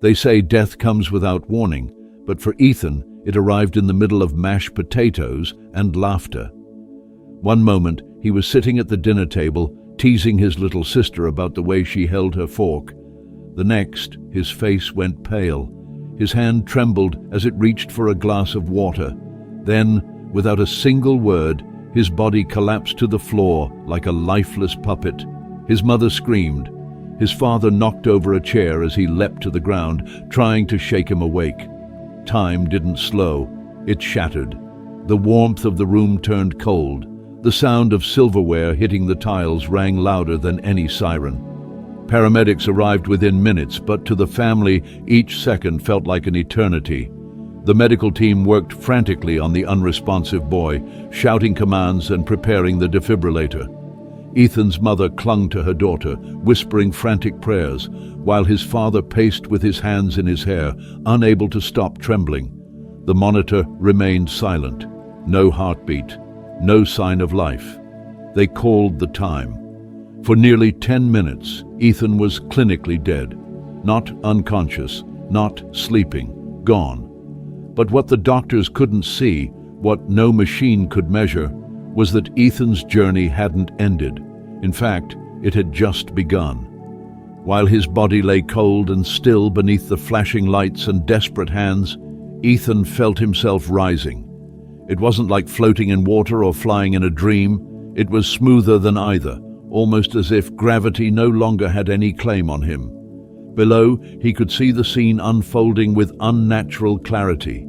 They say death comes without warning, but for Ethan, it arrived in the middle of mashed potatoes and laughter. One moment, he was sitting at the dinner table, teasing his little sister about the way she held her fork. The next, his face went pale. His hand trembled as it reached for a glass of water. Then, without a single word, his body collapsed to the floor like a lifeless puppet. His mother screamed. His father knocked over a chair as he leapt to the ground, trying to shake him awake. Time didn't slow. It shattered. The warmth of the room turned cold. The sound of silverware hitting the tiles rang louder than any siren. Paramedics arrived within minutes, but to the family, each second felt like an eternity. The medical team worked frantically on the unresponsive boy, shouting commands and preparing the defibrillator. Ethan's mother clung to her daughter, whispering frantic prayers, while his father paced with his hands in his hair, unable to stop trembling. The monitor remained silent. No heartbeat, no sign of life. They called the time. For nearly 10 minutes, Ethan was clinically dead. Not unconscious, not sleeping, gone. But what the doctors couldn't see, what no machine could measure, was that Ethan's journey hadn't ended. In fact, it had just begun. While his body lay cold and still beneath the flashing lights and desperate hands, Ethan felt himself rising. It wasn't like floating in water or flying in a dream. It was smoother than either, almost as if gravity no longer had any claim on him. Below, he could see the scene unfolding with unnatural clarity.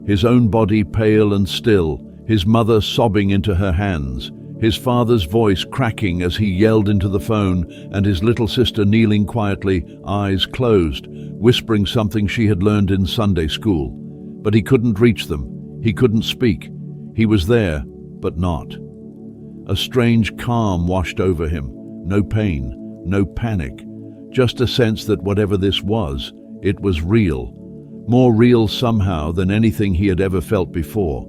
His own body pale and still, his mother sobbing into her hands, his father's voice cracking as he yelled into the phone, and his little sister kneeling quietly, eyes closed, whispering something she had learned in Sunday school. But he couldn't reach them. He couldn't speak. He was there, but not. A strange calm washed over him. No pain, no panic. Just a sense that whatever this was, it was real. More real somehow than anything he had ever felt before.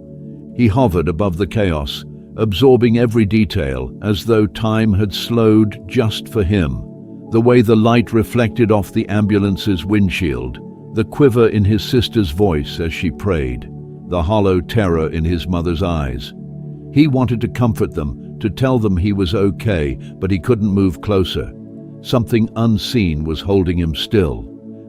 He hovered above the chaos, absorbing every detail, as though time had slowed just for him. The way the light reflected off the ambulance's windshield, the quiver in his sister's voice as she prayed, the hollow terror in his mother's eyes. He wanted to comfort them, to tell them he was okay, but he couldn't move closer. Something unseen was holding him still.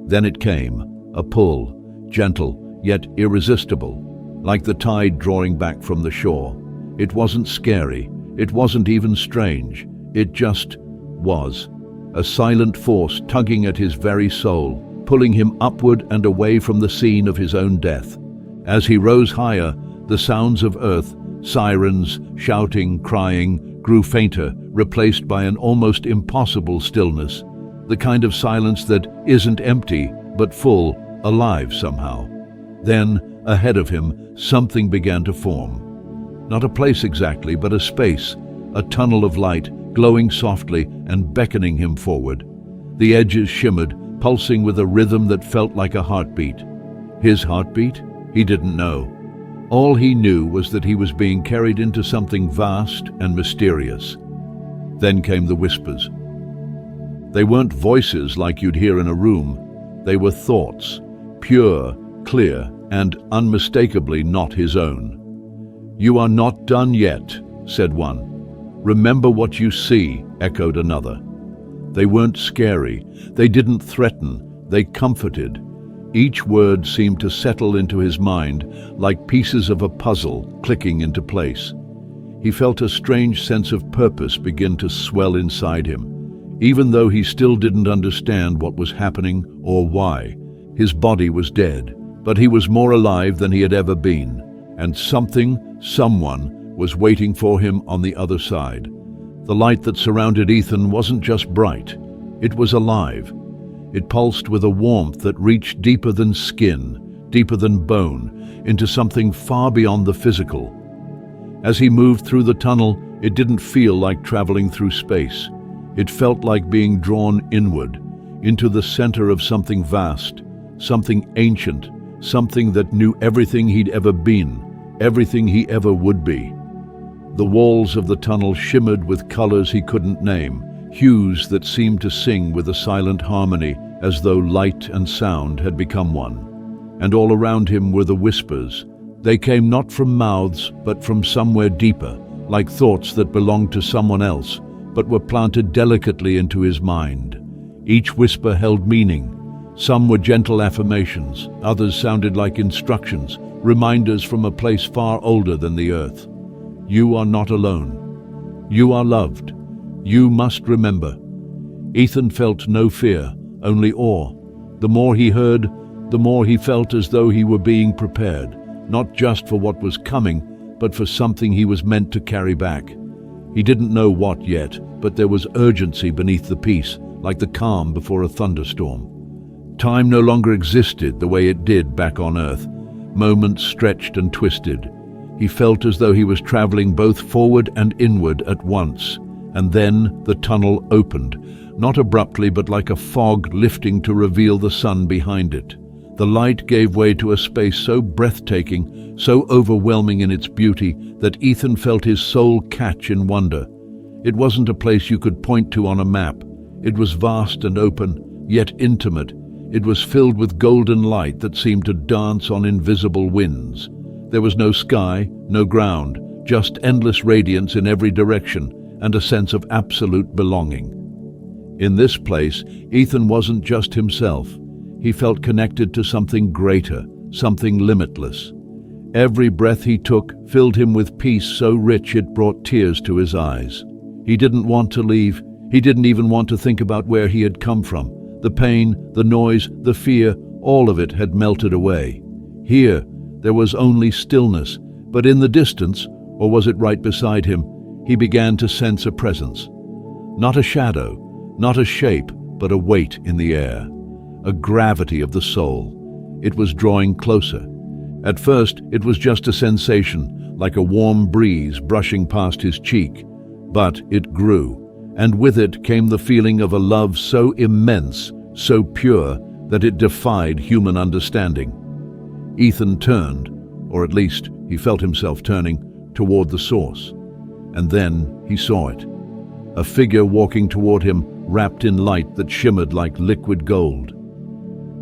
Then it came, a pull, gentle, yet irresistible, like the tide drawing back from the shore. It wasn't scary, it wasn't even strange, it just was. A silent force tugging at his very soul, pulling him upward and away from the scene of his own death. As he rose higher, the sounds of earth, sirens, shouting, crying, grew fainter, replaced by an almost impossible stillness. The kind of silence that isn't empty, but full, alive somehow. Then, ahead of him, something began to form. Not a place exactly, but a space, a tunnel of light, glowing softly and beckoning him forward. The edges shimmered, pulsing with a rhythm that felt like a heartbeat. His heartbeat? He didn't know. All he knew was that he was being carried into something vast and mysterious. Then came the whispers. They weren't voices like you'd hear in a room. They were thoughts, pure, clear, and unmistakably not his own. "You are not done yet," said one. "Remember what you see," echoed another. They weren't scary. They didn't threaten. They comforted. Each word seemed to settle into his mind like pieces of a puzzle clicking into place. He felt a strange sense of purpose begin to swell inside him. Even though he still didn't understand what was happening or why. His body was dead, but he was more alive than he had ever been. And someone was waiting for him on the other side. The light that surrounded Ethan wasn't just bright. It was alive. It pulsed with a warmth that reached deeper than skin, deeper than bone, into something far beyond the physical. As he moved through the tunnel, it didn't feel like traveling through space. It felt like being drawn inward, into the center of something vast, something ancient, something that knew everything he'd ever been, everything he ever would be. The walls of the tunnel shimmered with colors he couldn't name, hues that seemed to sing with a silent harmony, as though light and sound had become one. And all around him were the whispers. They came not from mouths, but from somewhere deeper, like thoughts that belonged to someone else, but were planted delicately into his mind. Each whisper held meaning. Some were gentle affirmations, others sounded like instructions, reminders from a place far older than the earth. You are not alone. You are loved. You must remember. Ethan felt no fear, only awe. The more he heard, the more he felt as though he were being prepared, not just for what was coming, but for something he was meant to carry back. He didn't know what yet, but there was urgency beneath the peace, like the calm before a thunderstorm. Time no longer existed the way it did back on Earth. Moments stretched and twisted. He felt as though he was traveling both forward and inward at once. And then the tunnel opened, not abruptly but like a fog lifting to reveal the sun behind it. The light gave way to a space so breathtaking, so overwhelming in its beauty, that Ethan felt his soul catch in wonder. It wasn't a place you could point to on a map. It was vast and open, yet intimate. It was filled with golden light that seemed to dance on invisible winds. There was no sky, no ground, just endless radiance in every direction, and a sense of absolute belonging. In this place, Ethan wasn't just himself. He felt connected to something greater, something limitless. Every breath he took filled him with peace so rich it brought tears to his eyes. He didn't want to leave. He didn't even want to think about where he had come from. The pain, the noise, the fear, all of it had melted away. Here, there was only stillness, but in the distance, or was it right beside him, he began to sense a presence. Not a shadow, not a shape, but a weight in the air. A gravity of the soul. It was drawing closer. At first, it was just a sensation, like a warm breeze brushing past his cheek. But it grew, and with it came the feeling of a love so immense, so pure, that it defied human understanding. Ethan turned, or at least he felt himself turning, toward the source. And then he saw it. A figure walking toward him, wrapped in light that shimmered like liquid gold.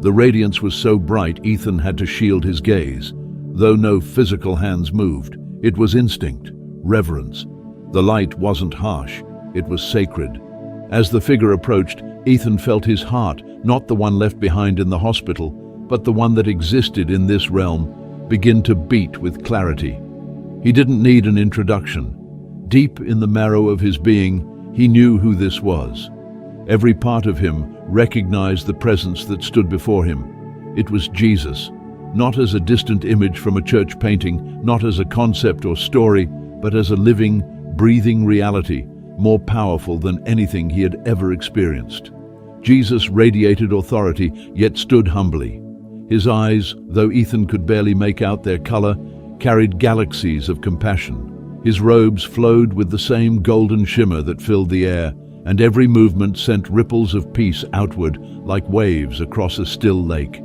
The radiance was so bright Ethan had to shield his gaze. Though no physical hands moved, it was instinct, reverence. The light wasn't harsh, it was sacred. As the figure approached, Ethan felt his heart, not the one left behind in the hospital, but the one that existed in this realm, begin to beat with clarity. He didn't need an introduction. Deep in the marrow of his being, he knew who this was. Every part of him recognized the presence that stood before him. It was Jesus, not as a distant image from a church painting, not as a concept or story, but as a living, breathing reality, more powerful than anything he had ever experienced. Jesus radiated authority, yet stood humbly. His eyes, though Ethan could barely make out their color, carried galaxies of compassion. His robes flowed with the same golden shimmer that filled the air, and every movement sent ripples of peace outward like waves across a still lake.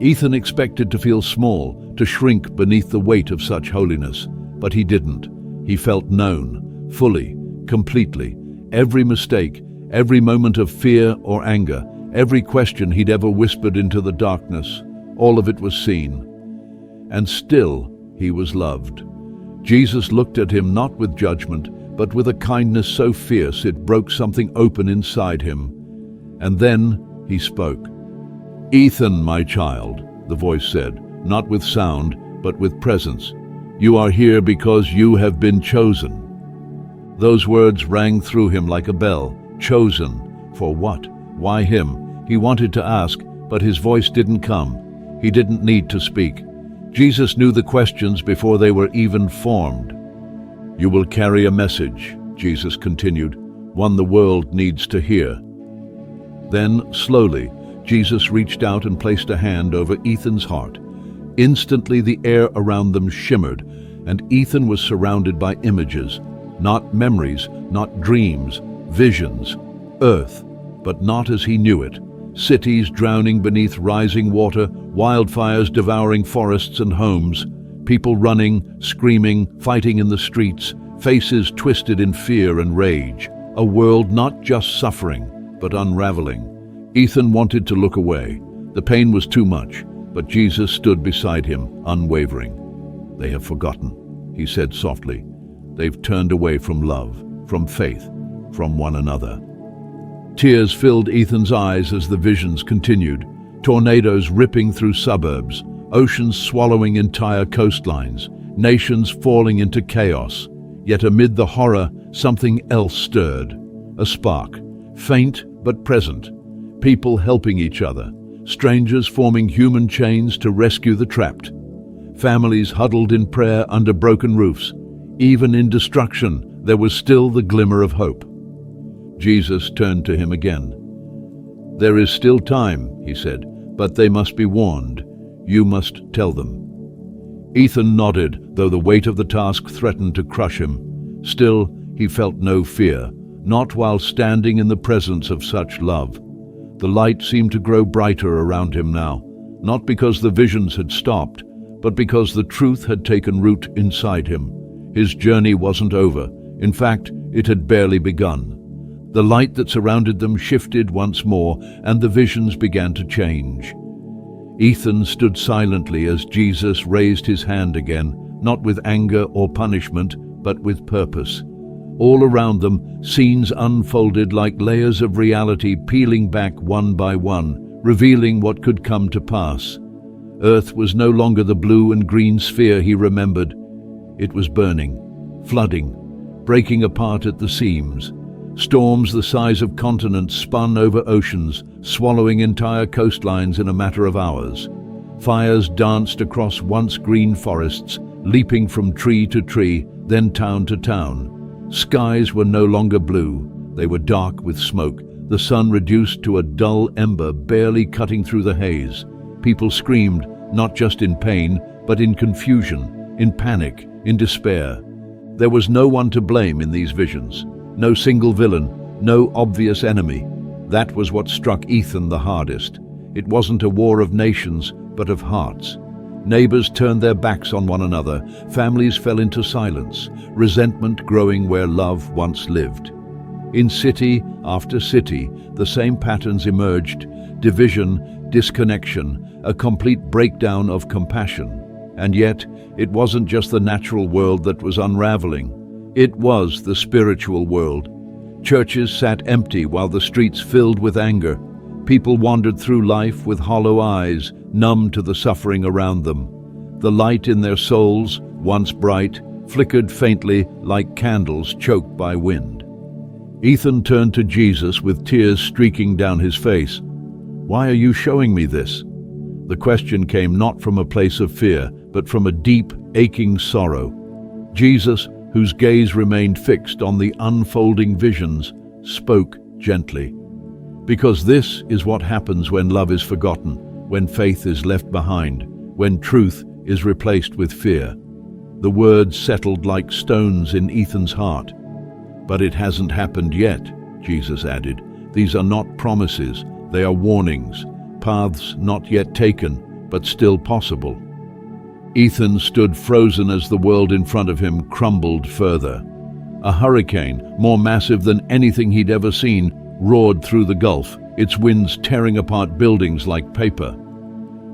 Ethan expected to feel small, to shrink beneath the weight of such holiness, but he didn't. He felt known, fully, completely. Every mistake, every moment of fear or anger, every question he'd ever whispered into the darkness, all of it was seen. And still he was loved. Jesus looked at him not with judgment, but with a kindness so fierce it broke something open inside him. And then he spoke. "Ethan, my child," the voice said, not with sound, but with presence. "You are here because you have been chosen." Those words rang through him like a bell. Chosen. For what? Why him? He wanted to ask, but his voice didn't come. He didn't need to speak. Jesus knew the questions before they were even formed. "You will carry a message," Jesus continued, "one the world needs to hear." Then, slowly, Jesus reached out and placed a hand over Ethan's heart. Instantly the air around them shimmered, and Ethan was surrounded by images, not memories, not dreams, visions. Earth, but not as he knew it. Cities drowning beneath rising water, wildfires devouring forests and homes, people running, screaming, fighting in the streets, faces twisted in fear and rage. A world not just suffering, but unraveling. Ethan wanted to look away. The pain was too much, but Jesus stood beside him, unwavering. "They have forgotten," he said softly. "They've turned away from love, from faith, from one another." Tears filled Ethan's eyes as the visions continued. Tornadoes ripping through suburbs, oceans swallowing entire coastlines, nations falling into chaos. Yet amid the horror, something else stirred. A spark, faint but present. People helping each other, strangers forming human chains to rescue the trapped. Families huddled in prayer under broken roofs. Even in destruction, there was still the glimmer of hope. Jesus turned to him again. "There is still time," he said, "but they must be warned. You must tell them." Ethan nodded, though the weight of the task threatened to crush him. Still, he felt no fear, not while standing in the presence of such love. The light seemed to grow brighter around him now, not because the visions had stopped, but because the truth had taken root inside him. His journey wasn't over. In fact, it had barely begun. The light that surrounded them shifted once more, and the visions began to change. Ethan stood silently as Jesus raised his hand again, not with anger or punishment, but with purpose. All around them, scenes unfolded like layers of reality peeling back one by one, revealing what could come to pass. Earth was no longer the blue and green sphere he remembered. It was burning, flooding, breaking apart at the seams. Storms the size of continents spun over oceans, swallowing entire coastlines in a matter of hours. Fires danced across once green forests, leaping from tree to tree, then town to town. Skies were no longer blue. They were dark with smoke, the sun reduced to a dull ember barely cutting through the haze. People screamed, not just in pain, but in confusion, in panic, in despair. There was no one to blame in these visions. No single villain, no obvious enemy. That was what struck Ethan the hardest. It wasn't a war of nations, but of hearts. Neighbors turned their backs on one another. Families fell into silence, resentment growing where love once lived. In city after city, the same patterns emerged: division, disconnection, a complete breakdown of compassion. And yet, it wasn't just the natural world that was unraveling. It was the spiritual world. Churches sat empty while the streets filled with anger. People wandered through life with hollow eyes, numb to the suffering around them. The light in their souls, once bright, flickered faintly like candles choked by wind. Ethan turned to Jesus with tears streaking down his face. "Why are you showing me this?" The question came not from a place of fear, but from a deep, aching sorrow. Jesus, whose gaze remained fixed on the unfolding visions, spoke gently. "Because this is what happens when love is forgotten, when faith is left behind, when truth is replaced with fear." The words settled like stones in Ethan's heart. "But it hasn't happened yet," Jesus added. "These are not promises, they are warnings, paths not yet taken, but still possible." Ethan stood frozen as the world in front of him crumbled further. A hurricane, more massive than anything he'd ever seen, roared through the Gulf, its winds tearing apart buildings like paper.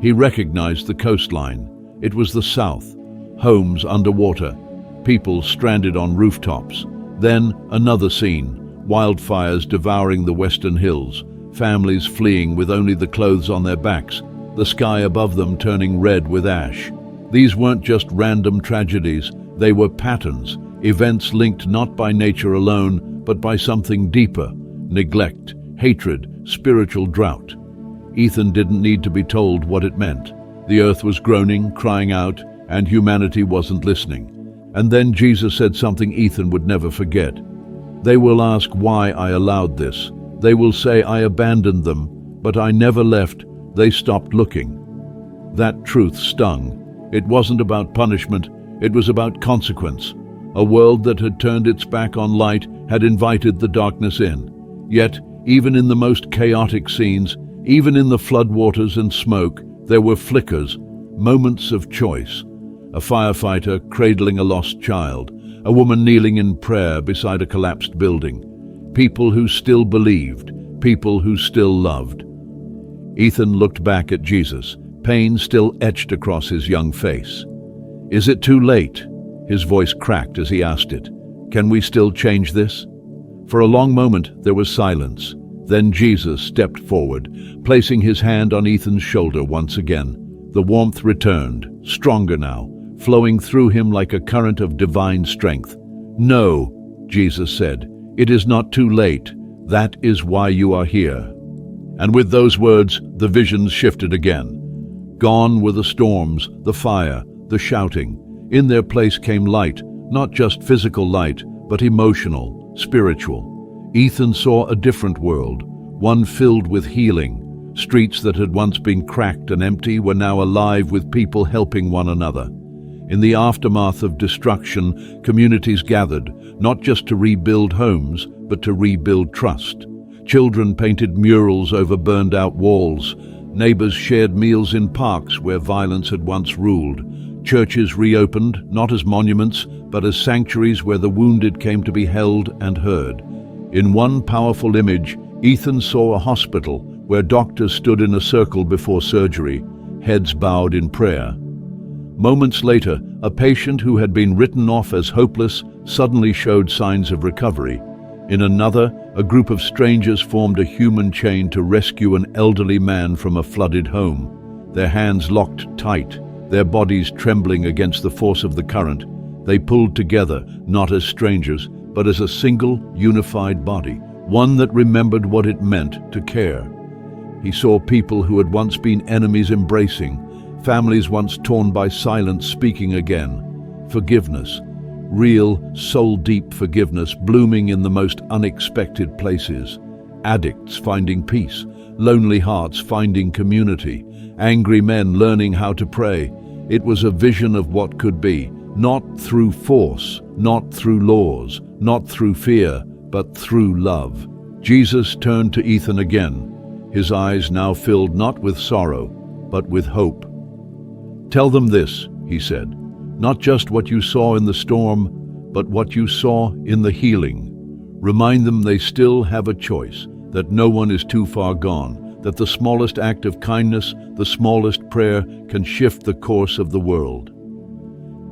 He recognized the coastline. It was the south, homes underwater, people stranded on rooftops. Then another scene, wildfires devouring the western hills, families fleeing with only the clothes on their backs, the sky above them turning red with ash. These weren't just random tragedies, they were patterns, events linked not by nature alone, but by something deeper: neglect, hatred, spiritual drought. Ethan didn't need to be told what it meant. The earth was groaning, crying out, and humanity wasn't listening. And then Jesus said something Ethan would never forget. "They will ask why I allowed this. They will say I abandoned them, but I never left. They stopped looking." That truth stung. It wasn't about punishment, it was about consequence. A world that had turned its back on light had invited the darkness in. Yet, even in the most chaotic scenes, even in the floodwaters and smoke, there were flickers, moments of choice. A firefighter cradling a lost child, a woman kneeling in prayer beside a collapsed building. People who still believed, people who still loved. Ethan looked back at Jesus, pain still etched across his young face. "Is it too late?" His voice cracked as he asked it. "Can we still change this?" For a long moment there was silence. Then Jesus stepped forward, placing his hand on Ethan's shoulder once again. The warmth returned, stronger now, flowing through him like a current of divine strength. "No," Jesus said, "it is not too late. That is why you are here." And with those words, the visions shifted again. Gone were the storms, the fire, the shouting. In their place came light, not just physical light, but emotional, spiritual. Ethan saw a different world, one filled with healing. Streets that had once been cracked and empty were now alive with people helping one another. In the aftermath of destruction, communities gathered, not just to rebuild homes, but to rebuild trust. Children painted murals over burned-out walls. Neighbors shared meals in parks where violence had once ruled. Churches reopened, not as monuments, but as sanctuaries where the wounded came to be held and heard. In one powerful image, Ethan saw a hospital where doctors stood in a circle before surgery, heads bowed in prayer. Moments later, a patient who had been written off as hopeless suddenly showed signs of recovery. In another, a group of strangers formed a human chain to rescue an elderly man from a flooded home. Their hands locked tight, their bodies trembling against the force of the current. They pulled together, not as strangers, but as a single, unified body, one that remembered what it meant to care. He saw people who had once been enemies embracing, families once torn by silence speaking again. Forgiveness, real, soul-deep forgiveness blooming in the most unexpected places. Addicts finding peace, lonely hearts finding community, angry men learning how to pray. It was a vision of what could be, not through force, not through laws, not through fear, but through love. Jesus turned to Ethan again, his eyes now filled not with sorrow, but with hope. "Tell them this," he said, "not just what you saw in the storm, but what you saw in the healing. Remind them they still have a choice, that no one is too far gone, that the smallest act of kindness, the smallest prayer, can shift the course of the world."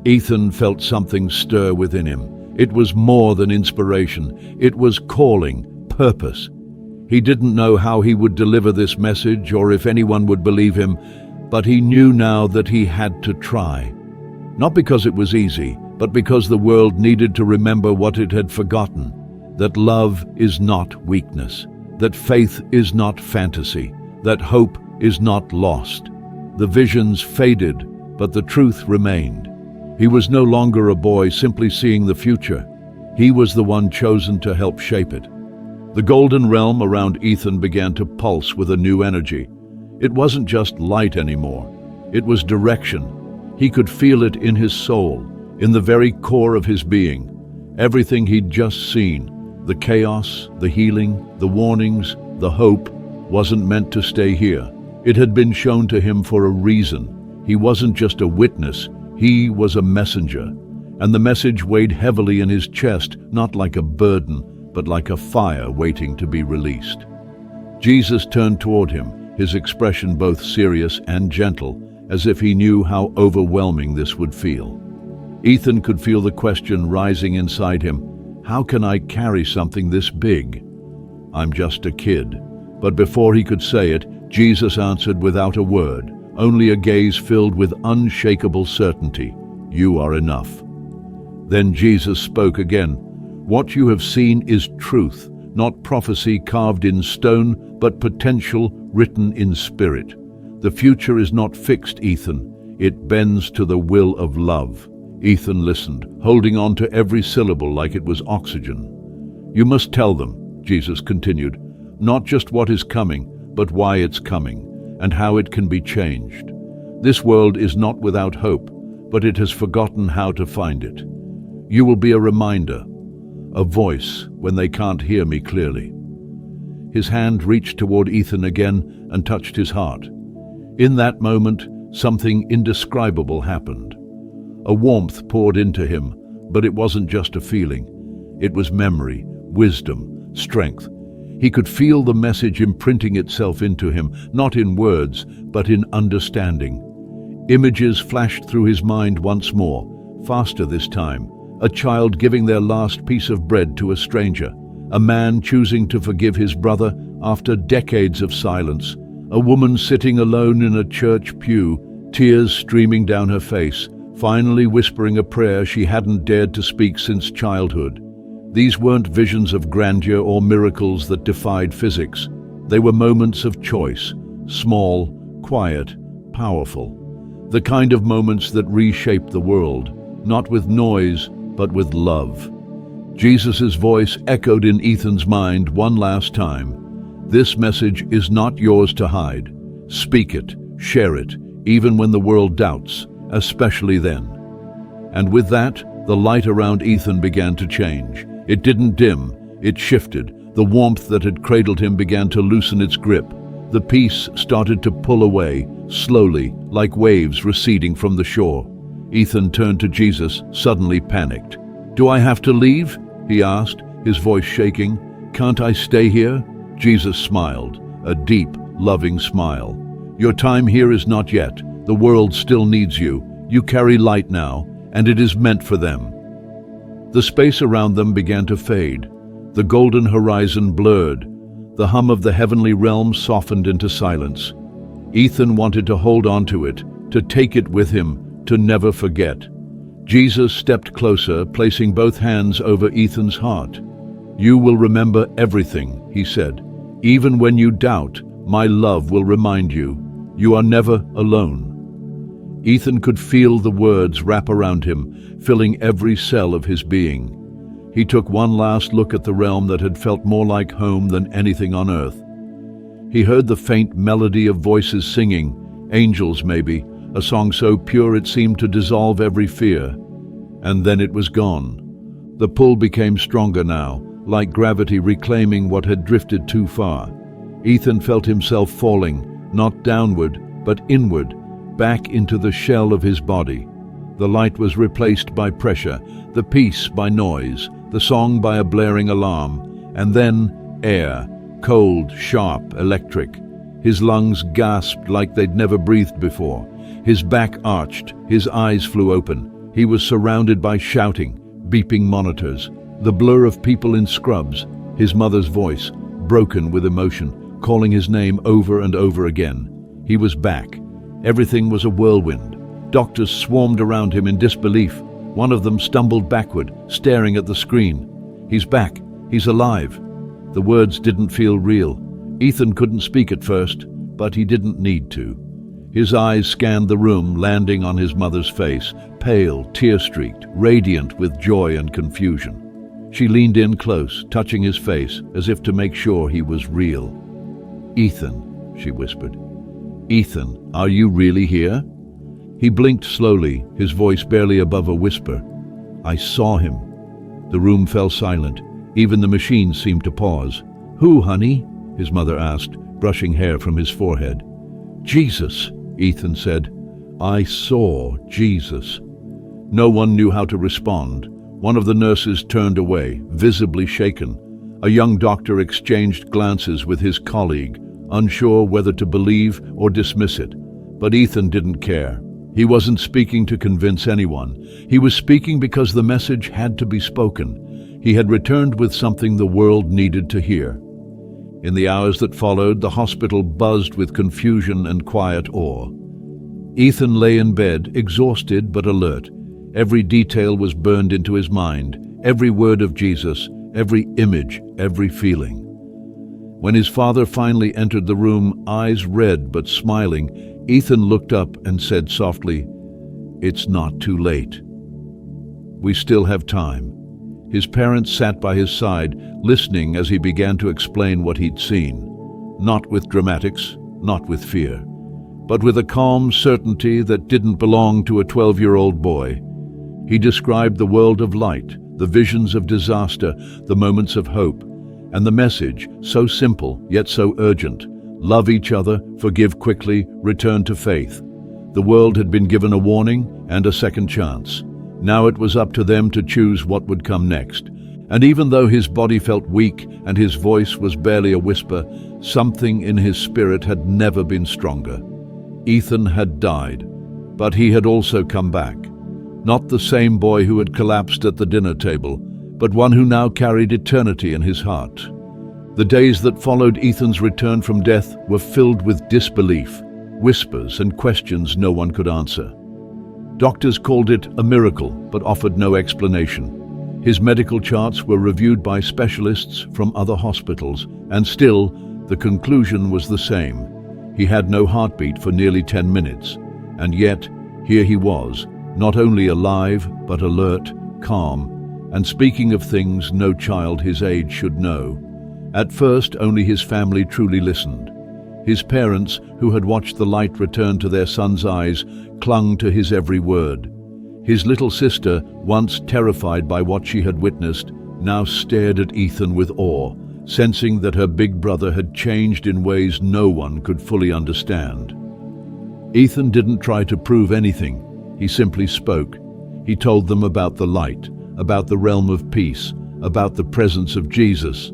Ethan felt something stir within him. It was more than inspiration. It was calling, purpose. He didn't know how he would deliver this message or if anyone would believe him, but he knew now that he had to try. Not because it was easy, but because the world needed to remember what it had forgotten, that love is not weakness, that faith is not fantasy, that hope is not lost. The visions faded, but the truth remained. He was no longer a boy simply seeing the future. He was the one chosen to help shape it. The golden realm around Ethan began to pulse with a new energy. It wasn't just light anymore. It was direction. He could feel it in his soul, in the very core of his being. Everything he'd just seen, the chaos, the healing, the warnings, the hope, wasn't meant to stay here. It had been shown to him for a reason. He wasn't just a witness, he was a messenger. And the message weighed heavily in his chest, not like a burden, but like a fire waiting to be released. Jesus turned toward him, his expression both serious and gentle, as if he knew how overwhelming this would feel. Ethan could feel the question rising inside him, how can I carry something this big? I'm just a kid. But before he could say it, Jesus answered without a word, only a gaze filled with unshakable certainty. You are enough. Then Jesus spoke again. What you have seen is truth, not prophecy carved in stone, but potential written in spirit. The future is not fixed, Ethan. It bends to the will of love. Ethan listened, holding on to every syllable like it was oxygen. You must tell them, Jesus continued, not just what is coming, but why it's coming, and how it can be changed. This world is not without hope, but it has forgotten how to find it. You will be a reminder, a voice when they can't hear me clearly. His hand reached toward Ethan again and touched his heart. In that moment, something indescribable happened. A warmth poured into him, but it wasn't just a feeling. It was memory, wisdom, strength. He could feel the message imprinting itself into him, not in words, but in understanding. Images flashed through his mind once more, faster this time. A child giving their last piece of bread to a stranger. A man choosing to forgive his brother after decades of silence. A woman sitting alone in a church pew, tears streaming down her face, finally whispering a prayer she hadn't dared to speak since childhood. These weren't visions of grandeur or miracles that defied physics. They were moments of choice, small, quiet, powerful. The kind of moments that reshape the world, not with noise, but with love. Jesus' voice echoed in Ethan's mind one last time. This message is not yours to hide. Speak it, share it, even when the world doubts, especially then. And with that, the light around Ethan began to change. It didn't dim, it shifted. The warmth that had cradled him began to loosen its grip. The peace started to pull away, slowly, like waves receding from the shore. Ethan turned to Jesus, suddenly panicked. "Do I have to leave?" he asked, his voice shaking. "Can't I stay here?" Jesus smiled, a deep, loving smile. "Your time here is not yet. The world still needs you. You carry light now, and it is meant for them." The space around them began to fade. The golden horizon blurred. The hum of the heavenly realm softened into silence. Ethan wanted to hold on to it, to take it with him, to never forget. Jesus stepped closer, placing both hands over Ethan's heart. "You will remember everything," he said. "Even when you doubt, my love will remind you. You are never alone." Ethan could feel the words wrap around him, filling every cell of his being. He took one last look at the realm that had felt more like home than anything on earth. He heard the faint melody of voices singing, angels maybe, a song so pure it seemed to dissolve every fear. And then it was gone. The pull became stronger now, like gravity reclaiming what had drifted too far. Ethan felt himself falling, not downward, but inward, back into the shell of his body. The light was replaced by pressure, the peace by noise, the song by a blaring alarm, and then air, cold, sharp, electric. His lungs gasped like they'd never breathed before. His back arched, his eyes flew open. He was surrounded by shouting, beeping monitors, the blur of people in scrubs, his mother's voice, broken with emotion, calling his name over and over again. He was back. Everything was a whirlwind. Doctors swarmed around him in disbelief. One of them stumbled backward, staring at the screen. "He's back. He's alive." The words didn't feel real. Ethan couldn't speak at first, but he didn't need to. His eyes scanned the room, landing on his mother's face, pale, tear-streaked, radiant with joy and confusion. She leaned in close, touching his face, as if to make sure he was real. "Ethan," she whispered. "Ethan, are you really here?" He blinked slowly, his voice barely above a whisper. "I saw him." The room fell silent. Even the machine seemed to pause. "Who, honey?" his mother asked, brushing hair from his forehead. "Jesus," Ethan said. "I saw Jesus." No one knew how to respond. One of the nurses turned away, visibly shaken. A young doctor exchanged glances with his colleague, unsure whether to believe or dismiss it. But Ethan didn't care. He wasn't speaking to convince anyone. He was speaking because the message had to be spoken. He had returned with something the world needed to hear. In the hours that followed, the hospital buzzed with confusion and quiet awe. Ethan lay in bed, exhausted but alert. Every detail was burned into his mind, every word of Jesus, every image, every feeling. When his father finally entered the room, eyes red but smiling, Ethan looked up and said softly, "It's not too late. We still have time." His parents sat by his side, listening as he began to explain what he'd seen. Not with dramatics, not with fear, but with a calm certainty that didn't belong to a 12-year-old boy. He described the world of light, the visions of disaster, the moments of hope, and the message, so simple yet so urgent: love each other, forgive quickly, return to faith. The world had been given a warning and a second chance. Now it was up to them to choose what would come next. And even though his body felt weak and his voice was barely a whisper, something in his spirit had never been stronger. Ethan had died, but he had also come back. Not the same boy who had collapsed at the dinner table, but one who now carried eternity in his heart. The days that followed Ethan's return from death were filled with disbelief, whispers and questions no one could answer. Doctors called it a miracle, but offered no explanation. His medical charts were reviewed by specialists from other hospitals, and still, the conclusion was the same. He had no heartbeat for nearly 10 minutes, and yet, here he was, not only alive, but alert, calm, and speaking of things no child his age should know. At first, only his family truly listened. His parents, who had watched the light return to their son's eyes, clung to his every word. His little sister, once terrified by what she had witnessed, now stared at Ethan with awe, sensing that her big brother had changed in ways no one could fully understand. Ethan didn't try to prove anything. He simply spoke. He told them about the light, about the realm of peace, about the presence of Jesus.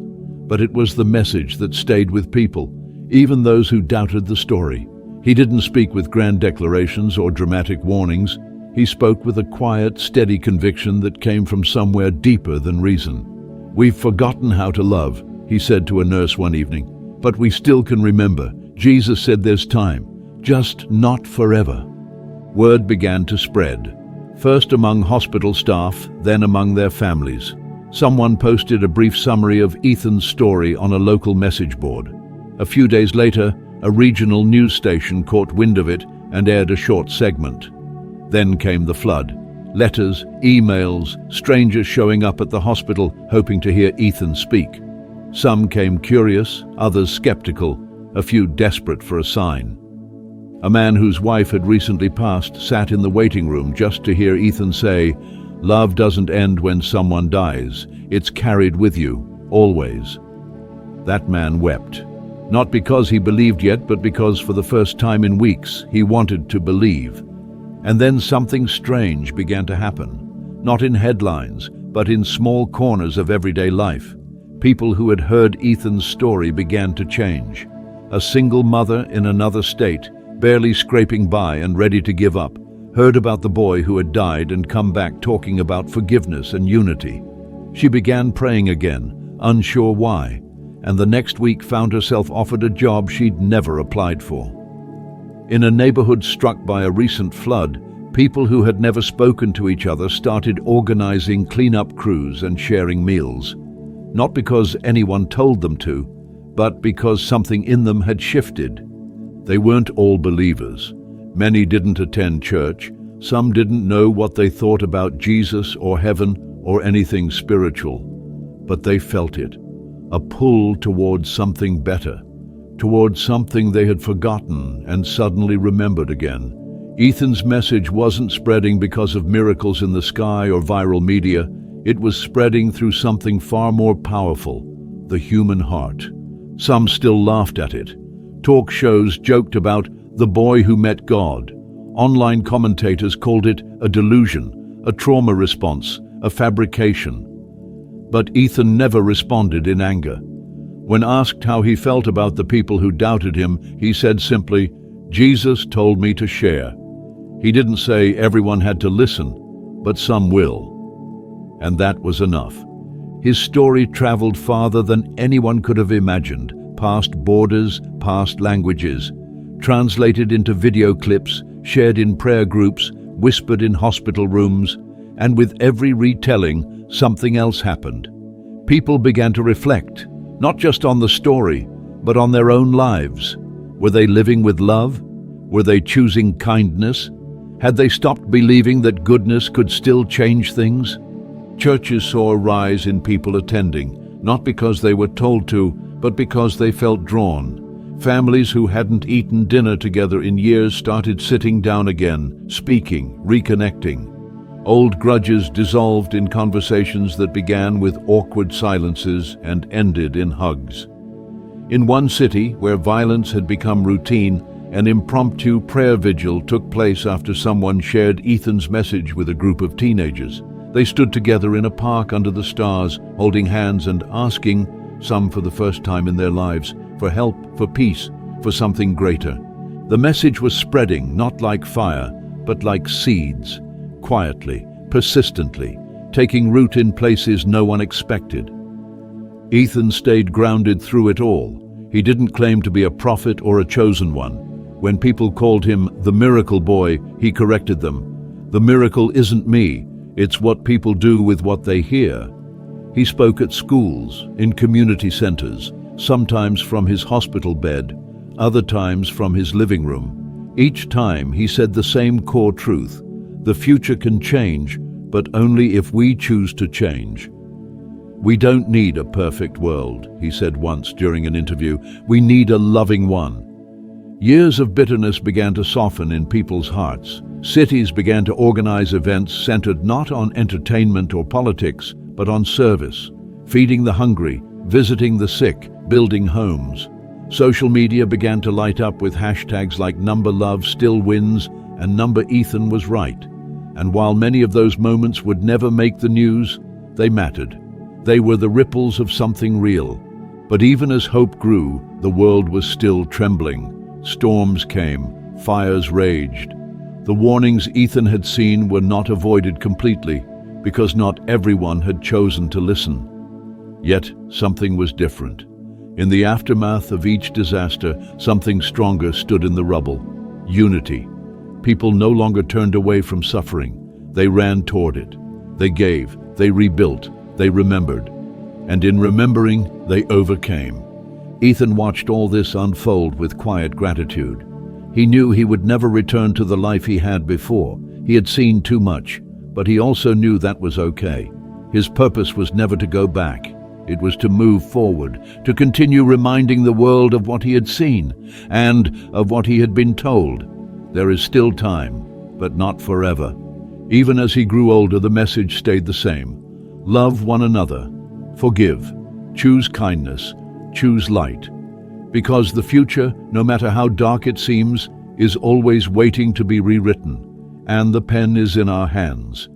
But it was the message that stayed with people, even those who doubted the story. He didn't speak with grand declarations or dramatic warnings. He spoke with a quiet, steady conviction that came from somewhere deeper than reason. "We've forgotten how to love," he said to a nurse one evening, "but we still can remember. Jesus said there's time, just not forever." Word began to spread, first among hospital staff, then among their families. Someone posted a brief summary of Ethan's story on a local message board. A few days later, a regional news station caught wind of it and aired a short segment. Then came the flood. Letters, emails, strangers showing up at the hospital hoping to hear Ethan speak. Some came curious, others skeptical, a few desperate for a sign. A man whose wife had recently passed sat in the waiting room just to hear Ethan say, "Love doesn't end when someone dies. It's carried with you, always." That man wept. Not because he believed yet, but because for the first time in weeks, he wanted to believe. And then something strange began to happen. Not in headlines, but in small corners of everyday life. People who had heard Ethan's story began to change. A single mother in another state, barely scraping by and ready to give up, heard about the boy who had died and come back talking about forgiveness and unity. She began praying again, unsure why, and the next week found herself offered a job she'd never applied for. In a neighborhood struck by a recent flood, people who had never spoken to each other started organizing cleanup crews and sharing meals. Not because anyone told them to, but because something in them had shifted. They weren't all believers. Many didn't attend church. Some didn't know what they thought about Jesus or heaven or anything spiritual. But they felt it, a pull towards something better, towards something they had forgotten and suddenly remembered again. Ethan's message wasn't spreading because of miracles in the sky or viral media. It was spreading through something far more powerful, the human heart. Some still laughed at it. Talk shows joked about the boy who met God. Online commentators called it a delusion, a trauma response, a fabrication. But Ethan never responded in anger. When asked how he felt about the people who doubted him, he said simply, "Jesus told me to share." He didn't say everyone had to listen, but some will. And that was enough. His story traveled farther than anyone could have imagined, past borders, past languages, translated into video clips, shared in prayer groups, whispered in hospital rooms, and with every retelling, something else happened. People began to reflect, not just on the story, but on their own lives. Were they living with love? Were they choosing kindness? Had they stopped believing that goodness could still change things? Churches saw a rise in people attending, not because they were told to, but because they felt drawn. Families who hadn't eaten dinner together in years started sitting down again, speaking, reconnecting. Old grudges dissolved in conversations that began with awkward silences and ended in hugs. In one city, where violence had become routine, an impromptu prayer vigil took place after someone shared Ethan's message with a group of teenagers. They stood together in a park under the stars, holding hands and asking, some for the first time in their lives, for help, for peace, for something greater. The message was spreading, not like fire, but like seeds, quietly, persistently, taking root in places no one expected. Ethan stayed grounded through it all. He didn't claim to be a prophet or a chosen one. When people called him the miracle boy, he corrected them. The miracle isn't me, it's what people do with what they hear. He spoke at schools, in community centers, sometimes from his hospital bed, other times from his living room. Each time he said the same core truth: the future can change, but only if we choose to change. We don't need a perfect world, he said once during an interview. We need a loving one. Years of bitterness began to soften in people's hearts. Cities began to organize events centered not on entertainment or politics, but on service, feeding the hungry, visiting the sick, building homes. Social media began to light up with hashtags like #LoveStillWins still wins and #Ethan was right. And while many of those moments would never make the news, they mattered. They were the ripples of something real. But even as hope grew, the world was still trembling. Storms came, fires raged. The warnings Ethan had seen were not avoided completely, because not everyone had chosen to listen. Yet something was different. In the aftermath of each disaster, something stronger stood in the rubble: unity. People no longer turned away from suffering. They ran toward it. They gave, they rebuilt, they remembered. And in remembering, they overcame. Ethan watched all this unfold with quiet gratitude. He knew he would never return to the life he had before. He had seen too much, but he also knew that was okay. His purpose was never to go back. It was to move forward, to continue reminding the world of what he had seen and of what he had been told. There is still time, but not forever. Even as he grew older, the message stayed the same. Love one another. Forgive. Choose kindness. Choose light. Because the future, no matter how dark it seems, is always waiting to be rewritten. And the pen is in our hands.